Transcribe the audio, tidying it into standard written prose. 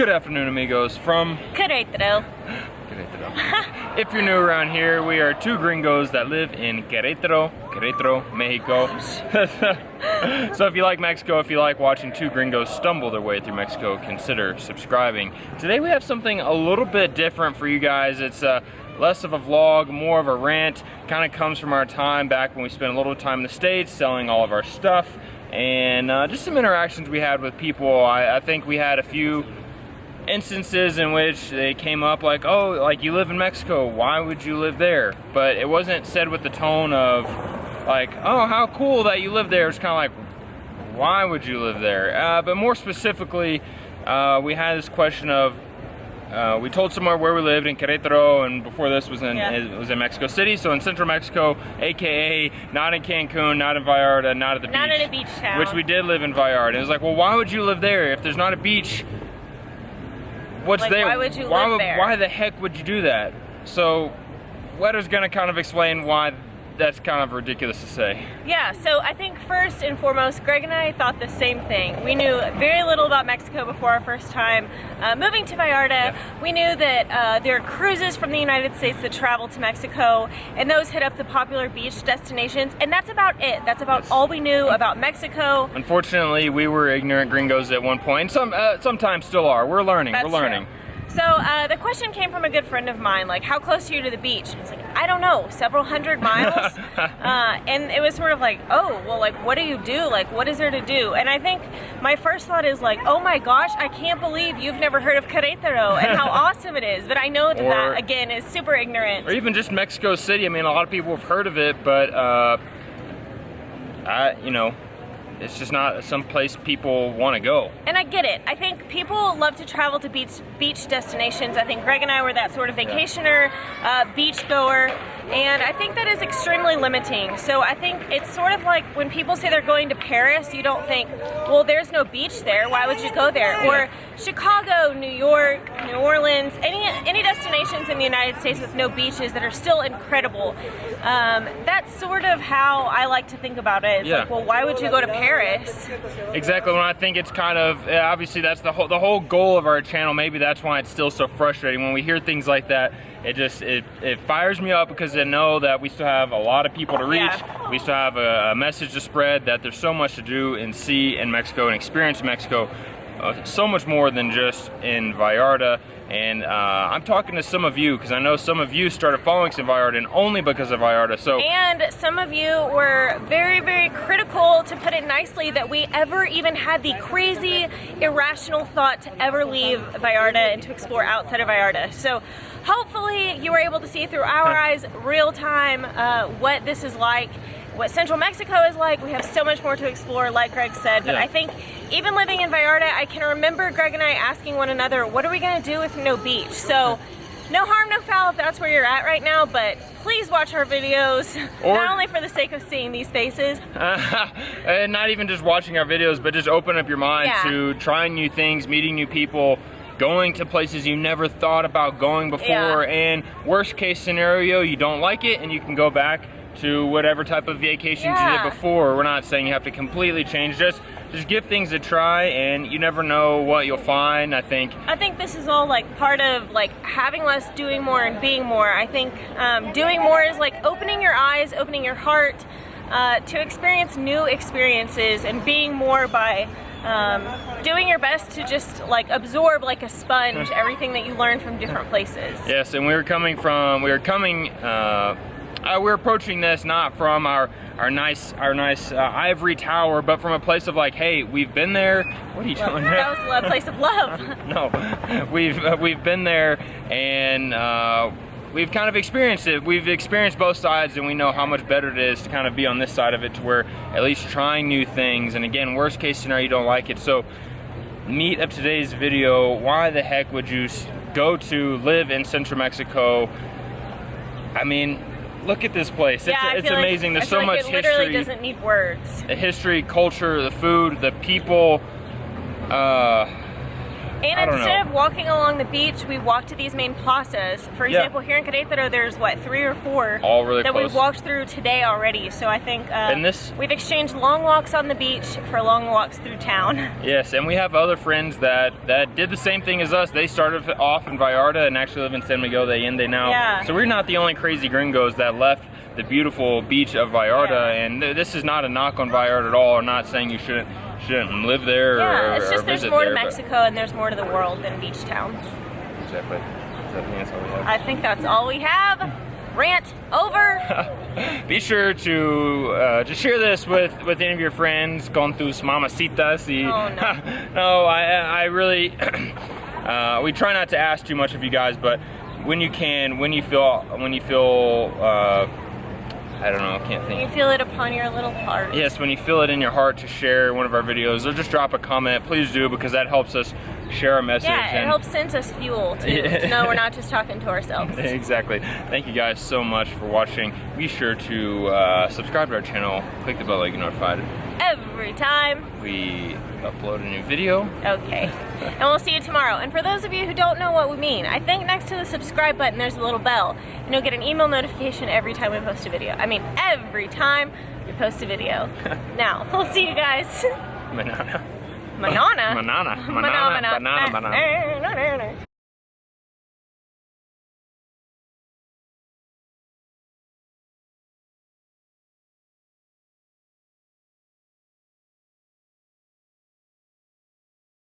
Good afternoon, amigos, from Querétaro. If you're new around here, we are two gringos that live in Querétaro, Mexico. So if you like Mexico, if you like watching two gringos stumble their way through Mexico, consider subscribing. Today we have something a little bit different for you guys. It's less of a vlog, more of a rant. Kind of comes from our time back when we spent a little time in the States selling all of our stuff, and just some interactions we had with people. I think we had a few instances in which they came up like, oh, like, you live in Mexico, why would you live there? But it wasn't said with the tone of like, oh, how cool that you live there. It's kind of like, why would you live there? But more specifically, we had this question of, we told somewhere where we lived in Querétaro, and before this was in it was in Mexico City, so in central Mexico, aka not in Cancun, not in Vallarta, not at the beach. Not in a beach town. Which we did live in Vallarta. It was like, well, why would you live there if there's not a beach? What's like, there? why would you live there? Why the heck would you do that? So, Wetter's gonna kind of explain why that's kind of ridiculous to say. Yeah, so I think first and foremost, Greg and I thought the same thing. We knew very little about Mexico before our first time moving to Vallarta. Yeah. We knew that there are cruises from the United States that travel to Mexico, and those hit up the popular beach destinations, and that's about it. That's about all we knew about Mexico. Unfortunately, we were ignorant gringos at one point. Sometimes still are. We're learning. That's we're learning. True. So the question came from a good friend of mine, like, how close are you to the beach? And I was like, I don't know, several hundred miles. And it was sort of like, oh, well, like, what do you do? Like, what is there to do? And I think my first thought is like, oh my gosh, I can't believe you've never heard of Querétaro and how awesome it is. But I know that again, is super ignorant. Or even just Mexico City. I mean, a lot of people have heard of it, but you know, it's just not some place people want to go. And I get it. I think people love to travel to beach destinations. I think Greg and I were that sort of vacationer, beach goer, and I think that is extremely limiting. So I think it's sort of like when people say they're going to Paris, you don't think, well, there's no beach there, why would you go there? Or Chicago, New York, New Orleans, any destinations in the United States with no beaches that are still incredible. That's sort of how I like to think about it. It's like, well, why would you go to Paris? Exactly. When I think it's kind of, obviously that's the whole goal of our channel. Maybe that's why it's still so frustrating when we hear things like that. It fires me up because I know that we still have a lot of people to reach. Yeah. We still have a message to spread, that there's so much to do and see in Mexico and experience in Mexico. So much more than just in Vallarta. And I'm talking to some of you because I know some of you started following some Vallarta and only because of Vallarta. So, and some of you were very, very critical, to put it nicely, that we ever even had the crazy, irrational thought to ever leave Vallarta and to explore outside of Vallarta. So hopefully you were able to see through our eyes, real time, what this is like, what Central Mexico is like. We have so much more to explore, like Greg said, but I think even living in Vallarta, I can remember Greg and I asking one another, what are we gonna do with no beach? So no harm, no foul if that's where you're at right now, but please watch our videos, not only for the sake of seeing these faces. And not even just watching our videos, but just open up your mind to trying new things, meeting new people, going to places you never thought about going before, and worst case scenario, you don't like it and you can go back to whatever type of vacations you did before. We're not saying you have to completely change, just give things a try, and you never know what you'll find. I think this is all like part of like having less, doing more, and being more. I think doing more is like opening your eyes, opening your heart to experience new experiences, and being more by doing your best to just like absorb like a sponge everything that you learn from different places. Yes, and we're approaching this not from our nice ivory tower, but from a place of like, hey, we've been there. What are you doing there? That was a place of love. No, we've been there, and we've kind of experienced it. We've experienced both sides, and we know how much better it is to kind of be on this side of it, to where at least trying new things. And again, worst case scenario, you don't like it. So meat of today's video, why the heck would you go to live in Central Mexico? I mean, look at this place. It's amazing. There's so much history. It literally doesn't need words. The history, culture, the food, the people. And I don't instead know. of walking along the beach, we walk to these main plazas. For Yeah. example, here in Querétaro, there's what, 3 or 4 All really that close. we've walked through today already. So I think And this- we've exchanged long walks on the beach for long walks through town. Yes, and we have other friends that did the same thing as us. They started off in Vallarta and actually live in San Miguel de Allende now. Yeah. So we're not the only crazy gringos that left the beautiful beach of Vallarta. Yeah. And this is not a knock on Vallarta at all. I'm not saying you shouldn't live there Yeah, or, it's or just there's visit more there, to but- Mexico and there's more to the world than beach towns. Exactly. I think that's all we have. I think that's all we have. Rant over. Be sure to share this with any of your friends, con tus mamacitas. Oh, no. No, I really, we try not to ask too much of you guys, but when you can, when you feel, I don't know, I can't think. You feel it upon your little heart. Yes, when you feel it in your heart to share one of our videos, or just drop a comment, please do, because that helps us share our message. Yeah, it and- helps send us fuel too, to know we're not just talking to ourselves. Exactly. Thank you guys so much for watching. Be sure to subscribe to our channel, click the bell to get notified Every time. we upload a new video. Okay. And we'll see you tomorrow. And for those of you who don't know what we mean, I think next to the subscribe button there's a little bell. And you'll get an email notification every time we post a video. I mean, every time we post a video. Now, we'll see you guys. Banana. Manana. Banana. Banana. Banana. Banana. Banana.